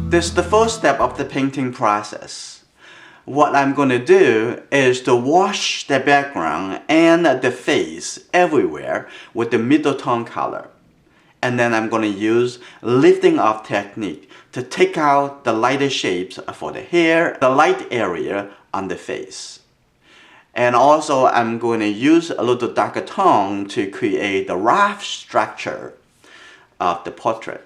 This is the first step of the painting process. What I'm going to do is to wash the background and the face everywhere with the middle tone color. And then I'm going to use lifting off technique to take out the lighter shapes for the hair, the light area on the face. And also I'm going to use a little darker tone to create the rough structure of the portrait.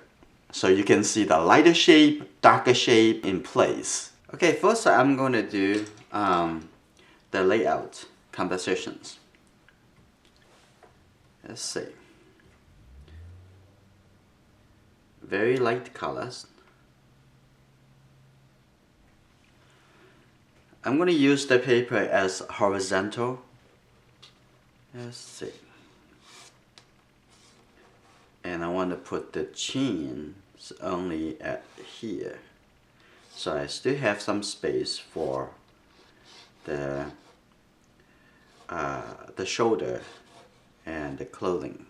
So you can see the lighter shape, darker shape in place. Okay, first I'm going to do the layout compositions. Let's see. Very light colors. I'm going to use the paper as horizontal. Let's see. And I want to put the chin only at here. So I still have some space for the shoulder and the clothing.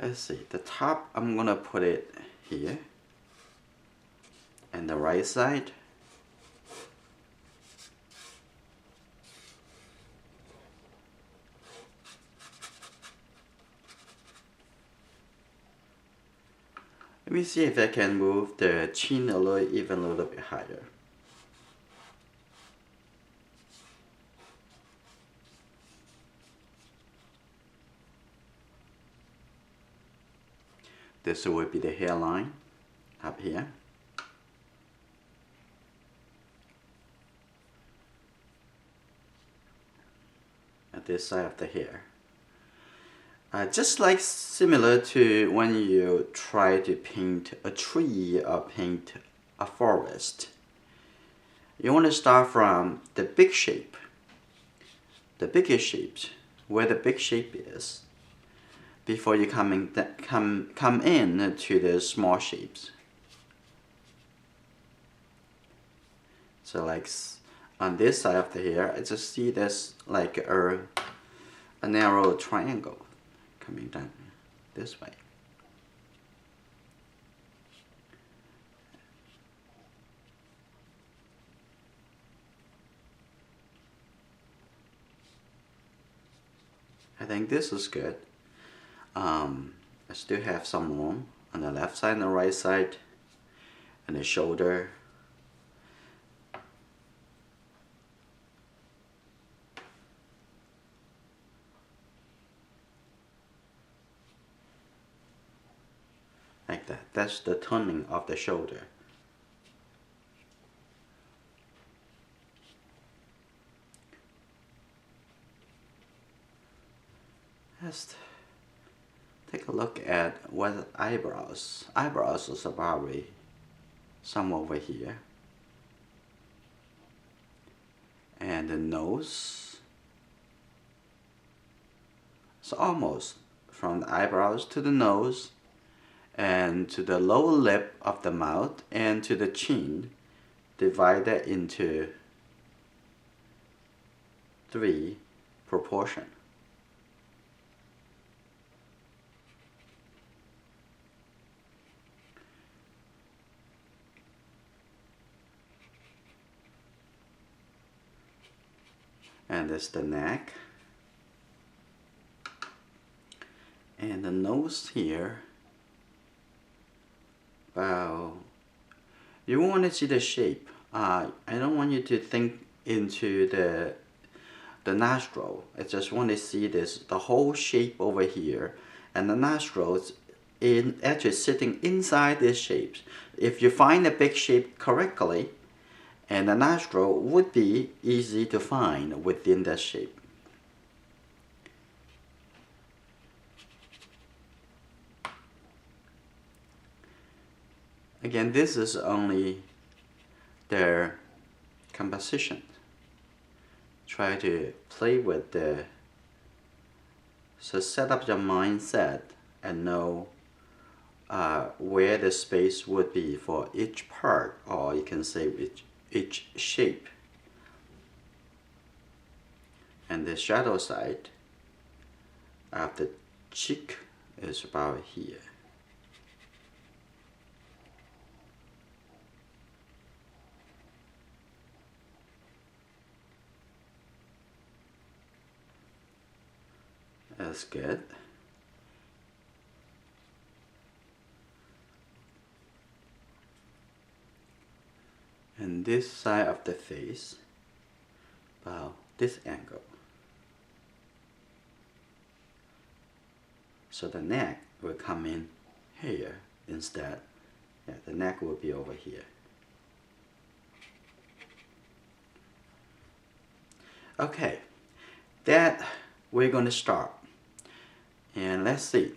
Let's see, the top I'm gonna put it here, and the right side. Let me see if I can move the chin even a little bit higher. This will be the hairline up here. At this side of the hair. Just like similar to when you try to paint a tree or paint a forest. You want to start from the big shape. The biggest shapes, where the big shape is, before you come in to the small shapes. So like on this side of the hair, I just see this like a narrow triangle coming down this way. I think this is good. I still have some room on the left side and the right side, and the shoulder. Like that. That's the turning of the shoulder. Let's take a look at what eyebrows. Eyebrows is probably some over here. And the nose. So almost from the eyebrows to the nose, and to the lower lip of the mouth, and to the chin, divided into 3 proportions. And this the neck, and the nose here. Well, you want to see the shape. I don't want you to think into the nostril. I just want to see the whole shape over here, and the nostrils actually sitting inside these shapes. If you find the big shape correctly, and the nostril would be easy to find within that shape. Again, this is only their composition. Try to play with so set up your mindset and know where the space would be for each part, or you can say each shape. And the shadow side of the cheek is about here. That's good. And this side of the face, about this angle. So the neck will come in here instead. Yeah, the neck will be over here. Okay, that we're going to start. And let's see.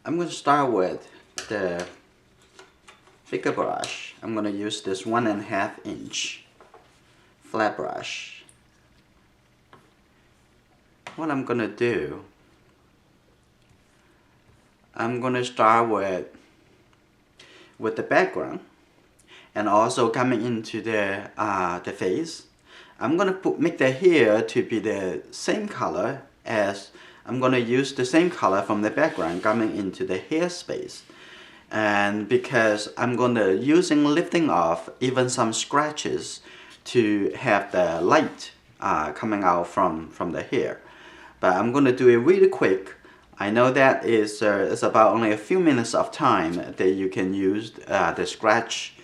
I'm going to start with the bigger brush. I'm going to use this 1.5 inch flat brush. What I'm going to do, I'm going to start with the background and also coming into the face. I'm going to make the hair to be the same color as I'm going to use the same color from the background coming into the hair space. And because I'm going to lifting off even some scratches to have the light coming out from the hair. But I'm going to do it really quick. I know that it's about only a few minutes of time that you can use the scratch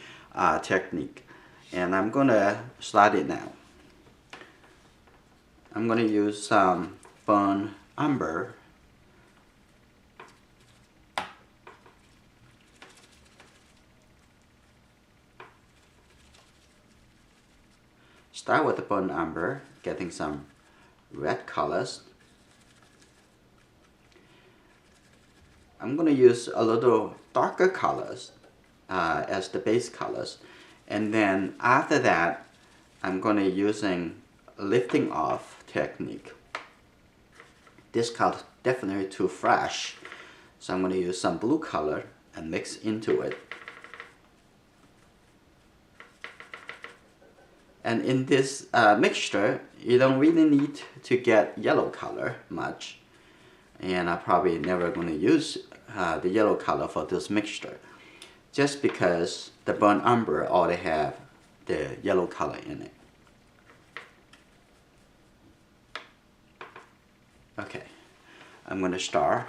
technique. And I'm going to start it now. I'm going to use some burnt umber. Start with the burnt umber, getting some red colors. I'm going to use a little darker colors as the base colors. And then after that, I'm going to using lifting off technique. This color definitely too fresh, so I'm going to use some blue color and mix into it. And in this mixture, you don't really need to get yellow color much. And I'm probably never going to use the yellow color for this mixture, just because the burnt umber already have the yellow color in it. Okay, I'm going to start.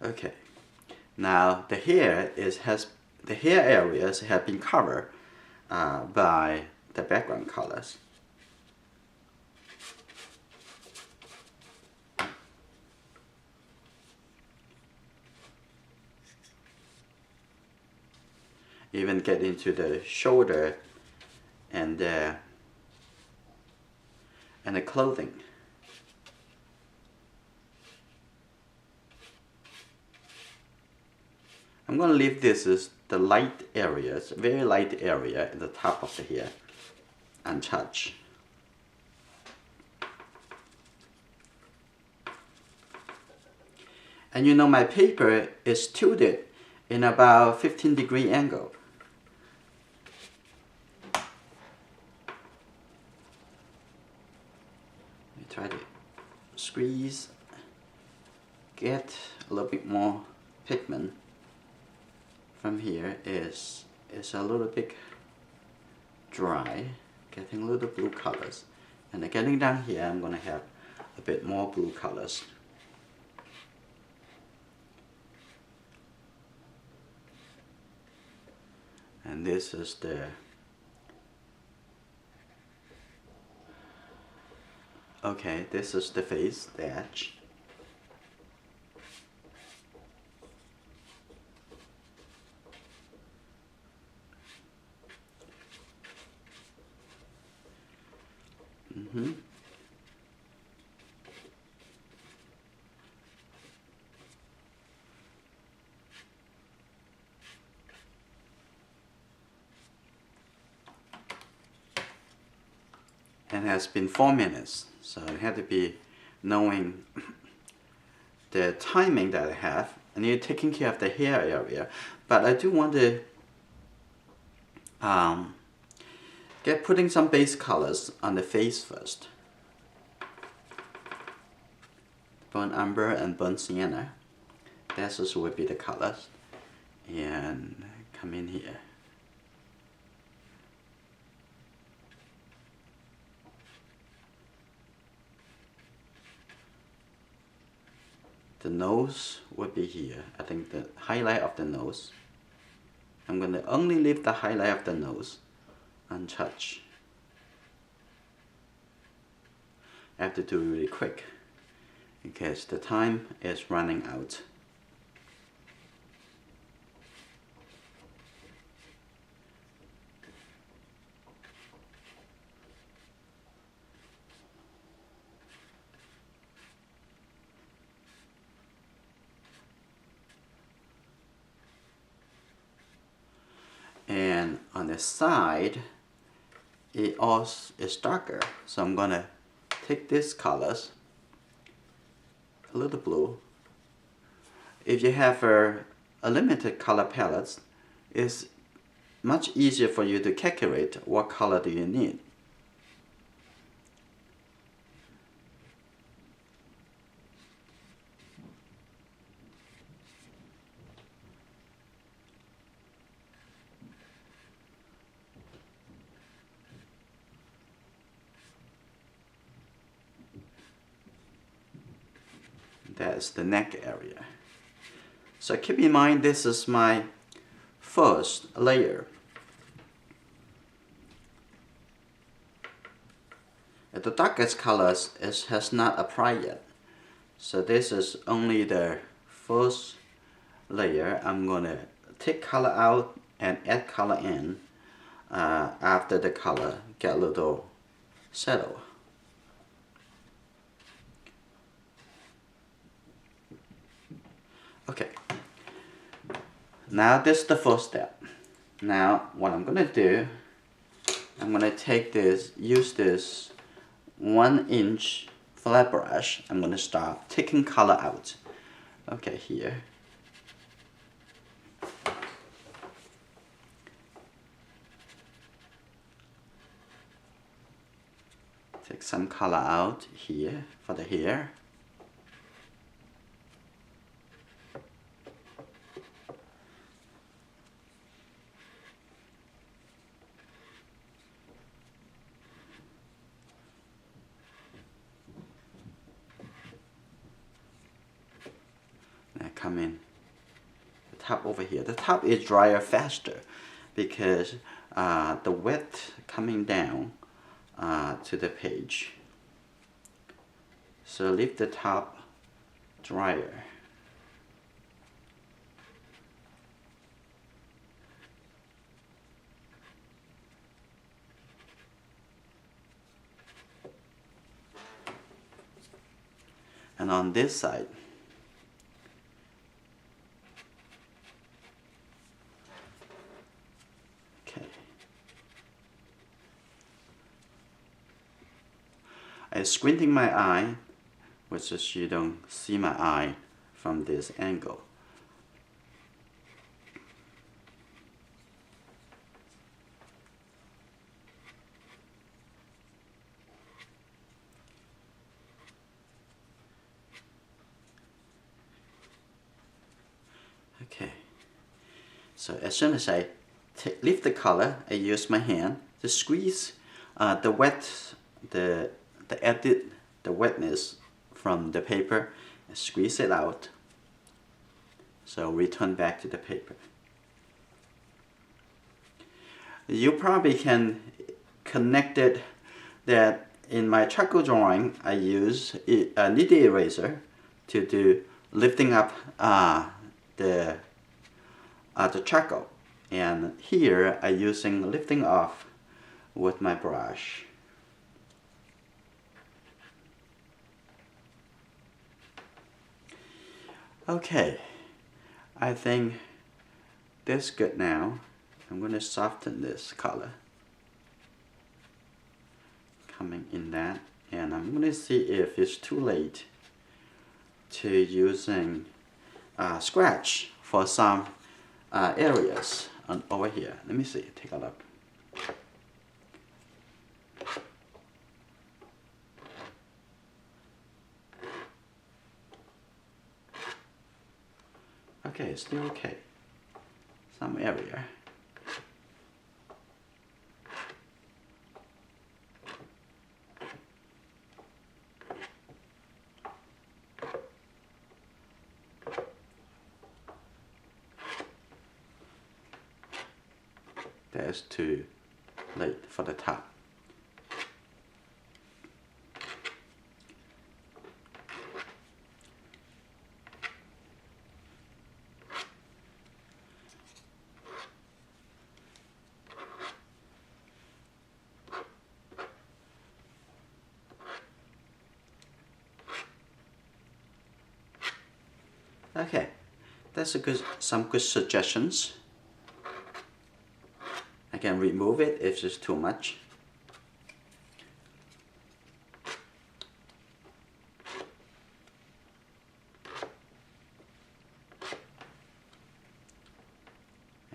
Okay, now the hair areas have been covered by the background colors. Even get into the shoulder and the clothing. I'm going to leave this as the light areas, very light area at the top of the hair, untouched. And you know my paper is tilted in about 15-degree angle. Try to squeeze, get a little bit more pigment. From here is a little bit dry, getting a little blue colors, and then getting down here I'm going to have a bit more blue colors. And this is the this is the face, the edge. and has been 4 minutes, so I had to be knowing the timing that I have. I need taking care of the hair area, but I do want to get putting some base colors on the face first. Burnt umber and burnt sienna. This will be the colors, and come in here. The nose would be here. I think the highlight of the nose. I'm going to only leave the highlight of the nose untouched. I have to do it really quick because the time is running out. And on the side, it also is darker. So I'm gonna take these colors, a little blue. If you have a limited color palette, it's much easier for you to calculate what color do you need. That's the neck area. So keep in mind this is my first layer. The darkest colors has not applied yet. So this is only the first layer. I'm gonna take color out and add color in after the color get a little settled. Okay, now this is the first step. Now what I'm gonna do, I'm gonna take this, use this 1-inch flat brush. I'm gonna start taking color out. Okay, here. Take some color out here for the hair. Come in the top over here. The top is drier faster because the wet coming down to the page. So leave the top drier. And on this side, I'm squinting my eye, which is you don't see my eye from this angle. Okay, so as soon as I lift the color, I use my hand to squeeze the wetness from the paper and squeeze it out. So return back to the paper. You probably can connect it that in my charcoal drawing I use a needle eraser to do lifting up the charcoal, and here I'm using lifting off with my brush. Okay, I think that's good now. I'm going to soften this color. coming in that, and I'm going to see if it's too late to using scratch for some areas over here. Let me see, take a look. Okay, still okay. Some area. That's too late for the top. Okay, that's some good suggestions. I can remove it if it's too much.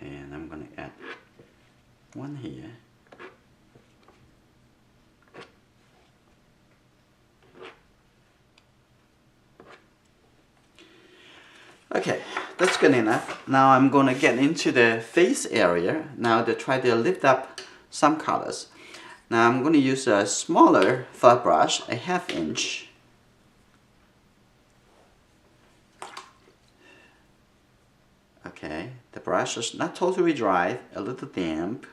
And I'm going to add one here. Okay, that's good enough. Now I'm going to get into the face area now to try to lift up some colors. Now I'm going to use a smaller flat brush, a 1/2 inch. Okay, the brush is not totally dry, a little damp.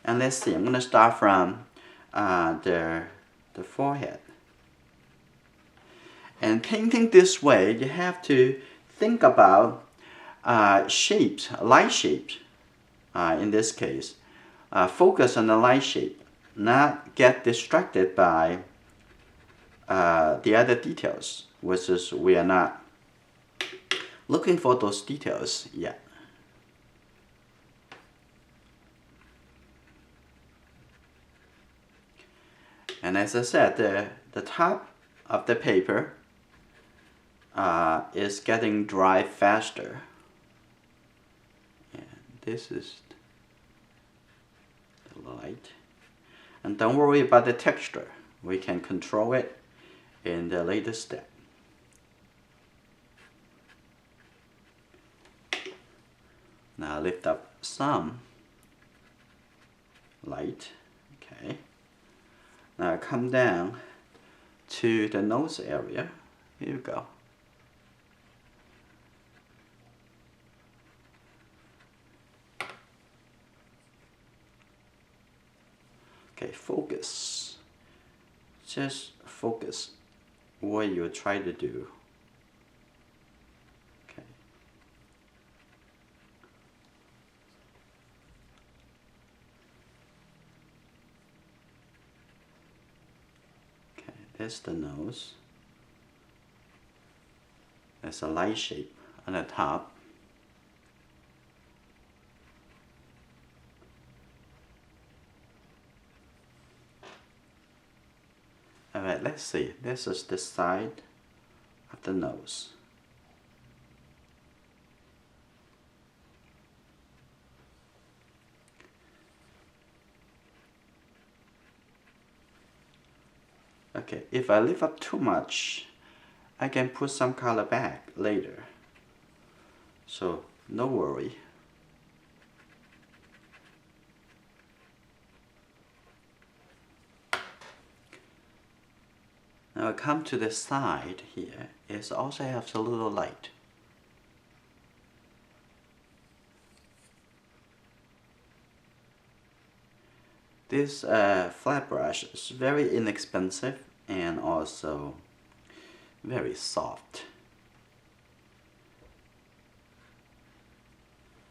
And let's see, I'm going to start from the forehead. And painting this way, you have to think about shapes, light shapes. In this case, focus on the light shape, not get distracted by the other details, which is we are not looking for those details yet. And as I said, the top of the paper is getting dry faster. And this is the light. And don't worry about the texture. We can control it in the later step. Now lift up some light. Okay. Now come down to the nose area. Here you go. Okay, focus. Just focus what you try to do. Okay. Okay, there's the nose. There's a light shape on the top. Alright, let's see. This is the side of the nose. Okay, if I lift up too much, I can put some color back later. So, no worry. Now I come to the side here. It also has a little light. This flat brush is very inexpensive and also very soft.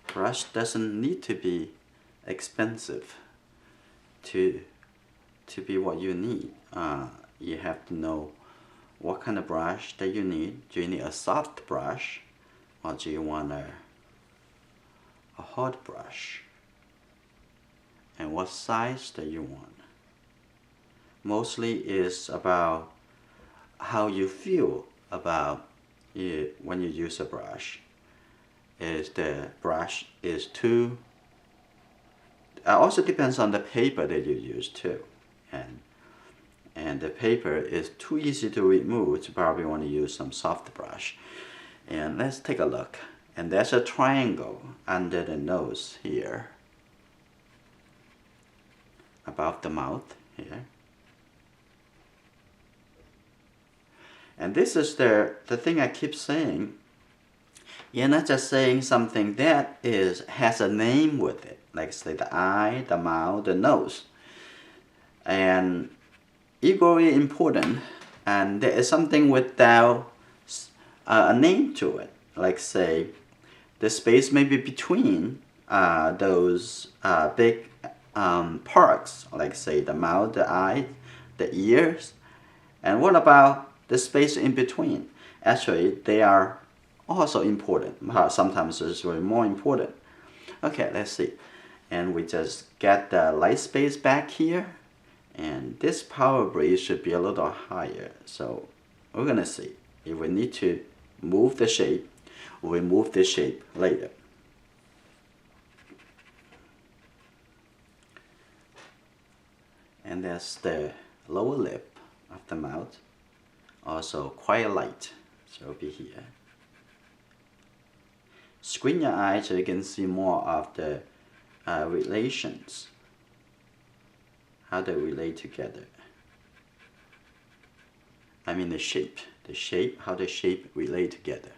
Brush doesn't need to be expensive to be what you need. You have to know what kind of brush that you need. Do you need a soft brush or do you want a hard brush? And what size that you want. mostly is about how you feel about it when you use a brush. Is the brush is too, also depends on the paper that you use too, and the paper is too easy to remove, you probably want to use some soft brush. And let's take a look. And there's a triangle under the nose here, above the mouth here. And this is the thing I keep saying. You're not just saying something that has a name with it, like say the eye, the mouth, the nose. And equally important, and there is something without a name to it, like say the space maybe between those big parts, like say the mouth, the eye, the ears. And what about the space in between? Actually, they are also important. Sometimes it's really more important. Okay, let's see. And we just get the light space back here. And this probably should be a little higher. So we're gonna see. If we need to move the shape, we'll move the shape later. And that's the lower lip of the mouth. Also quite light, so it'll be here. Squint your eye so you can see more of the relations, how they relate together. I mean the shape, how the shape relate together.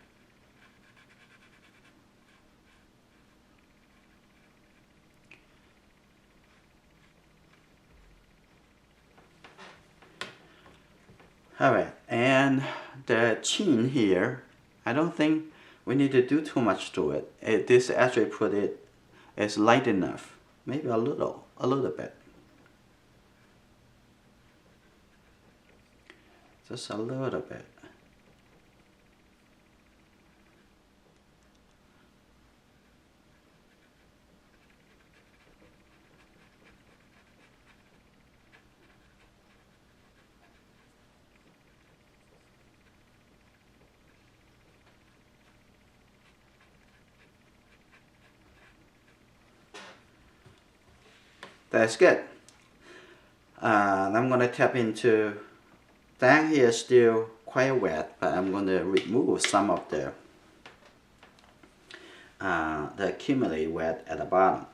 Alright, and the chin here, I don't think we need to do too much to it. This actually put it as light enough, maybe a little bit. Just a little bit. That's good. I'm gonna tap into, down here still quite wet, but I'm gonna remove some of the accumulated wet at the bottom.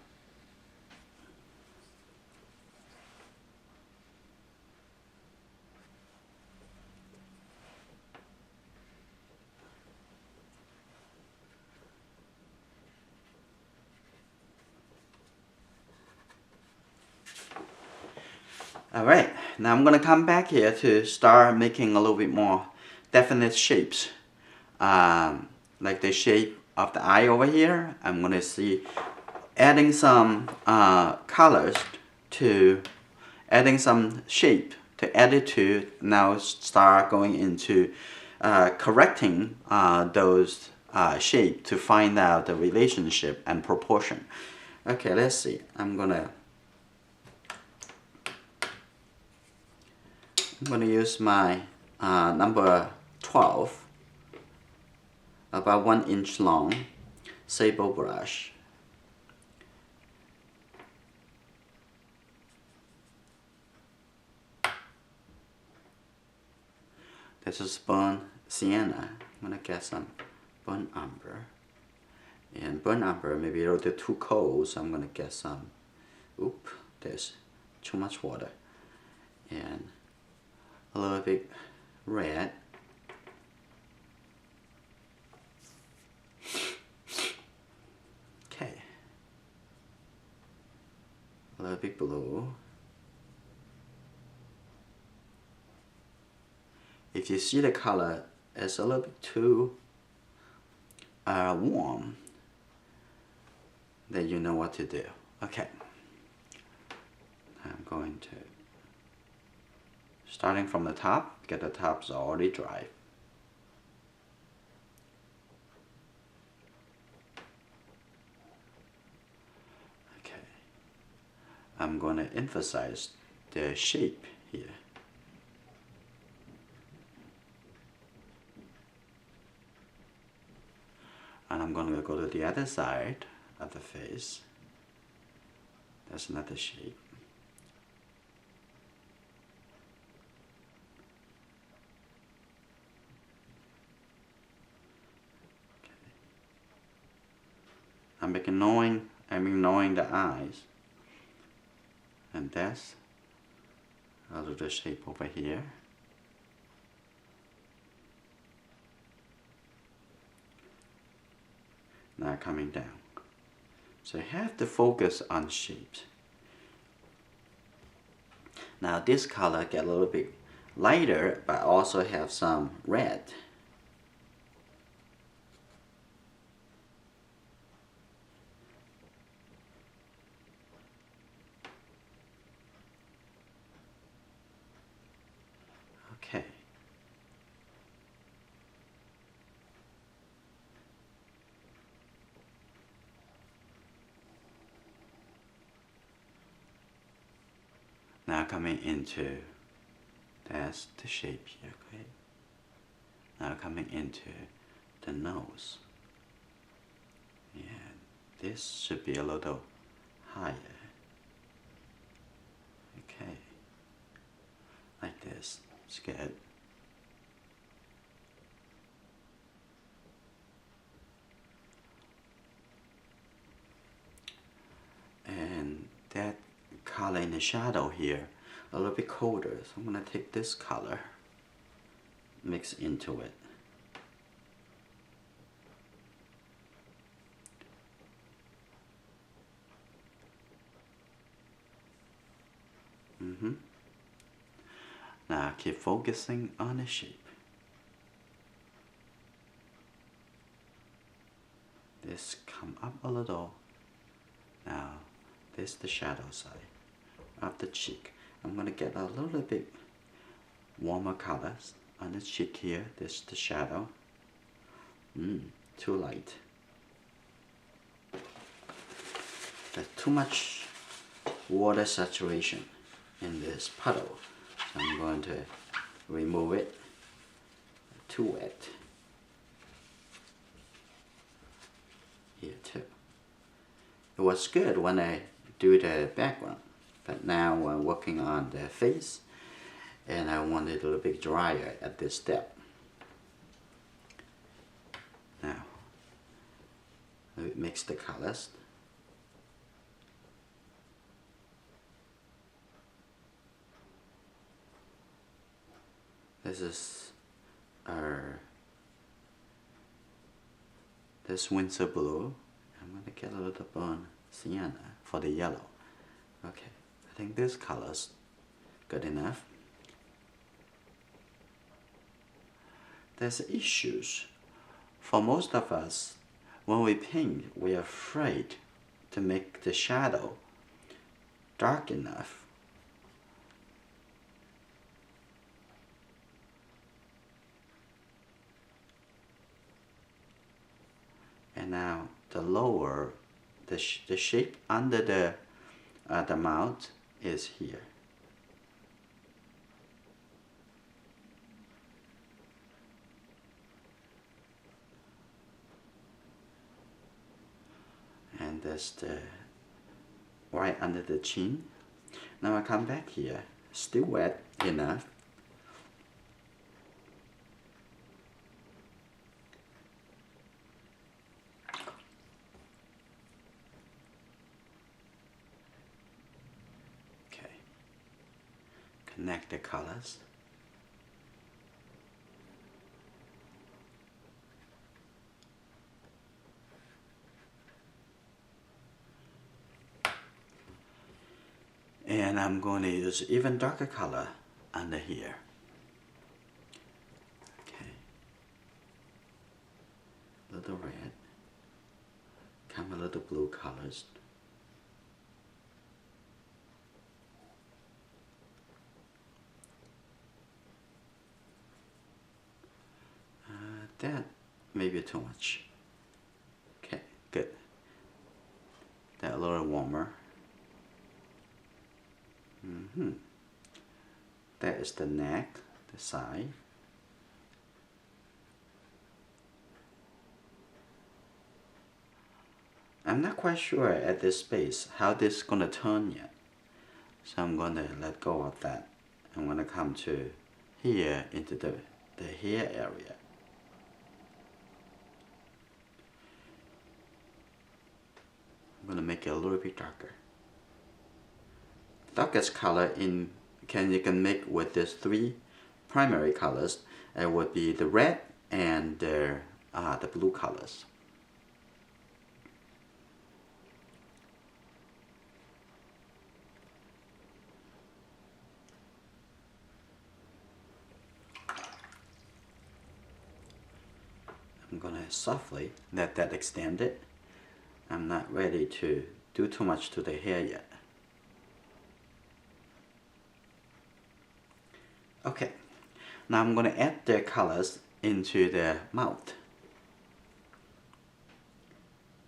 Alright, now I'm gonna come back here to start making a little bit more definite shapes. Like the shape of the eye over here, I'm gonna see adding some colors to, adding some shape to add it to, now start going into correcting those shape to find out the relationship and proportion. Okay, let's see. I'm gonna use my number 12, about 1 inch long, sable brush. This is burnt sienna. I'm gonna get some burnt umber. And burnt umber maybe a little too cold, so I'm gonna get some, oop, there's too much water. And a little bit red. Okay. A little bit blue. If you see the color is a little bit too warm, then you know what to do. Okay. I'm going to, starting from the top, get the tops already dry. Okay. I'm going to emphasize the shape here. And I'm going to go to the other side of the face. That's another shape. Okay. I'm ignoring the eyes. And that's a little shape over here. Now coming down. So you have to focus on shapes. Now this color get a little bit lighter, but also have some red. Okay. Now coming into, that's the shape here, okay? Now coming into the nose. Yeah, this should be a little higher. Okay, like this, it's good. And that color in the shadow here, a little bit colder, so I'm gonna take this color, mix into it. Now keep focusing on the shape. This come up a little. Now this is the shadow side of the cheek. I'm gonna get a little bit warmer colors on the cheek here. This is the shadow. Too light. There's too much water saturation in this puddle. So I'm going to remove it. Too wet. Here too. It was good when I do the background, but now I'm working on the face and I want it a little bit drier at this step. Now, mix the colors. This is this winter blue. I'm gonna get a little burnt sienna for the yellow. Okay, I think this color's good enough. There's issues. For most of us, when we paint, we're afraid to make the shadow dark enough. And now the lower, the shape under the mouth is here. And that's the right under the chin. Now I come back here, still wet enough. Okay, connect the colors. And I'm going to use even darker color under here. Okay. Little red. Come a little blue colors. That may be too much. Okay, good. That a little warmer. That is the neck, the side. I'm not quite sure at this space how this is gonna turn yet. So I'm gonna let go of that. I'm gonna come to here into the hair area. I'm gonna make it a little bit darker. Darkest color you can make with these three primary colors. It would be the red and the blue colors. I'm gonna softly let that extend it. I'm not ready to do too much to the hair yet. Okay, now I'm gonna add the colors into the mouth.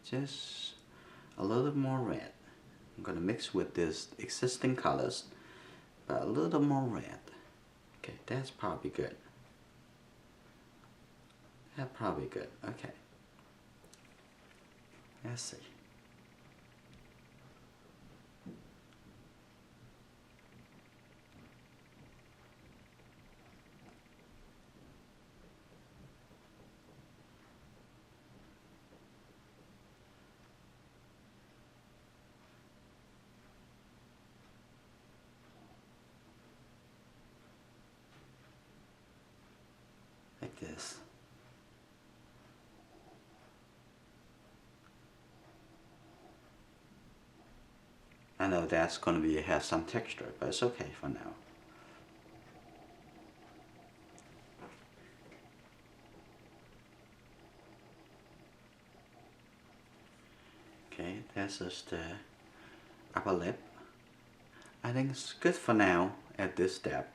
Just a little more red. I'm gonna mix with this existing colors, but a little more red. Okay, that's probably good. That's probably good. Okay. Let's see. Like this. I know that's going to have some texture, but it's okay for now. Okay, that's just the upper lip. I think it's good for now at this step.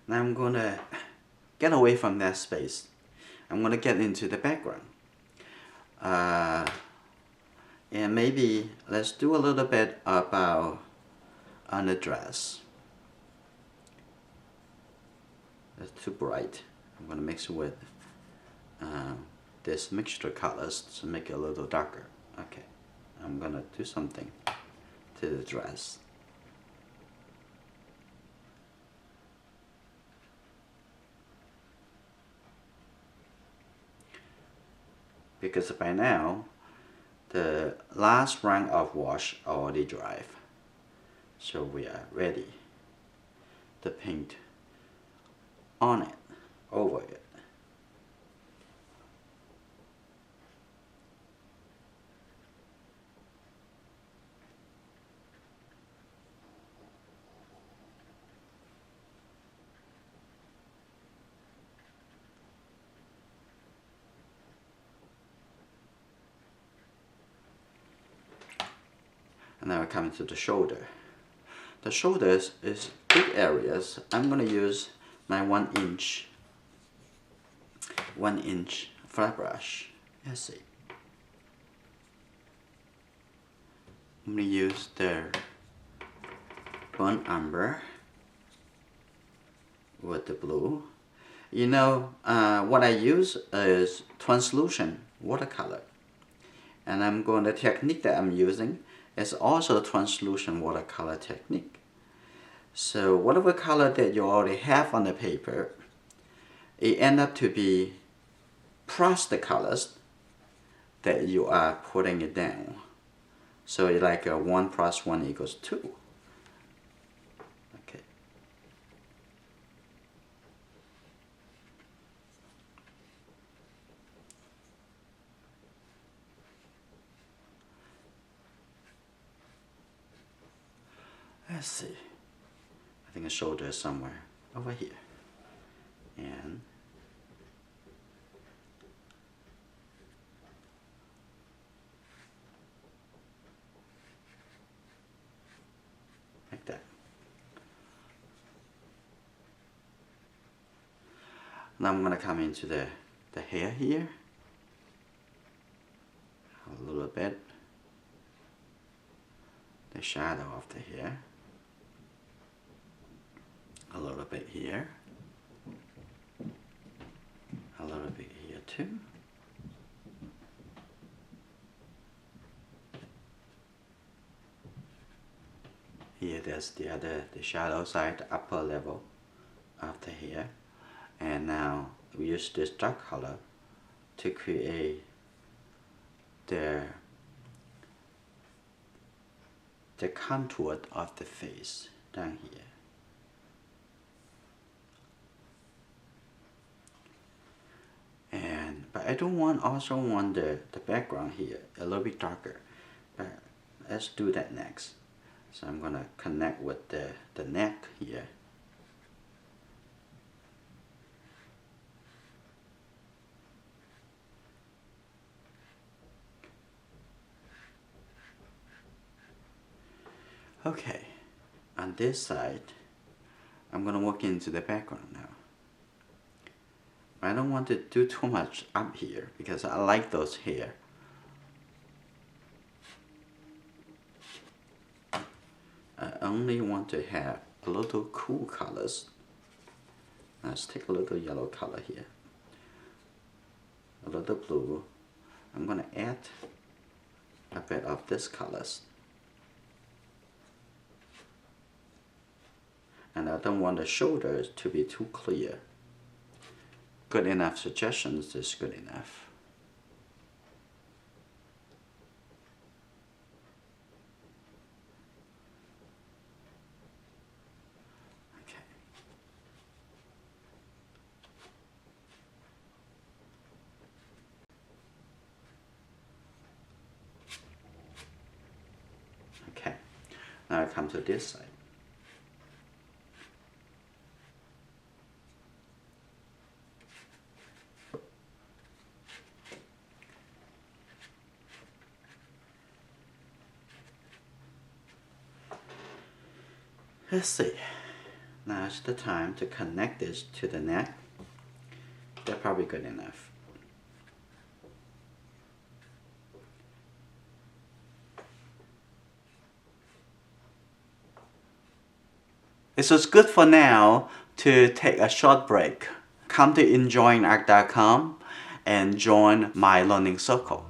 Now I'm going to get away from that space. I'm going to get into the background. And maybe let's do a little bit about on the dress. That's too bright. I'm going to mix it with this mixture colors to make it a little darker. Okay, I'm going to do something to the dress. Because by now, the last round of wash already dried. So we are ready to paint on it, over it. And now I come to the shoulder. The shoulders is big areas. I'm gonna use my 1 inch flat brush. Let's see. I'm gonna use the burnt umber with the blue. You know, what I use is translucent watercolor. And the technique that I'm using is also translucent watercolor technique. So whatever color that you already have on the paper, it ends up to be plus the colors that you are putting it down. So it's like 1 + 1 = 2. Okay. Let's see. I think the shoulder is somewhere over here. And like that. Now I'm going to come into the hair here. A little bit. the shadow of the hair. A little bit here. A little bit here too. Here there's the shadow side, the upper level of the hair. And now we use this dark color to create the contour of the face down here. But I also want the background here a little bit darker. But let's do that next. So I'm gonna connect with the neck here. Okay, on this side, I'm gonna walk into the background now. I don't want to do too much up here because I like those hair. I only want to have a little cool colors. Let's take a little yellow color here. A little blue. I'm gonna add a bit of this colors. And I don't want the shoulders to be too clear. Good enough suggestions is good enough. Okay. Okay. Now I come to this side. Let's see. Now is the time to connect this to the neck. That's probably good enough. It's just good for now to take a short break. Come to enjoyingart.com and join my learning circle.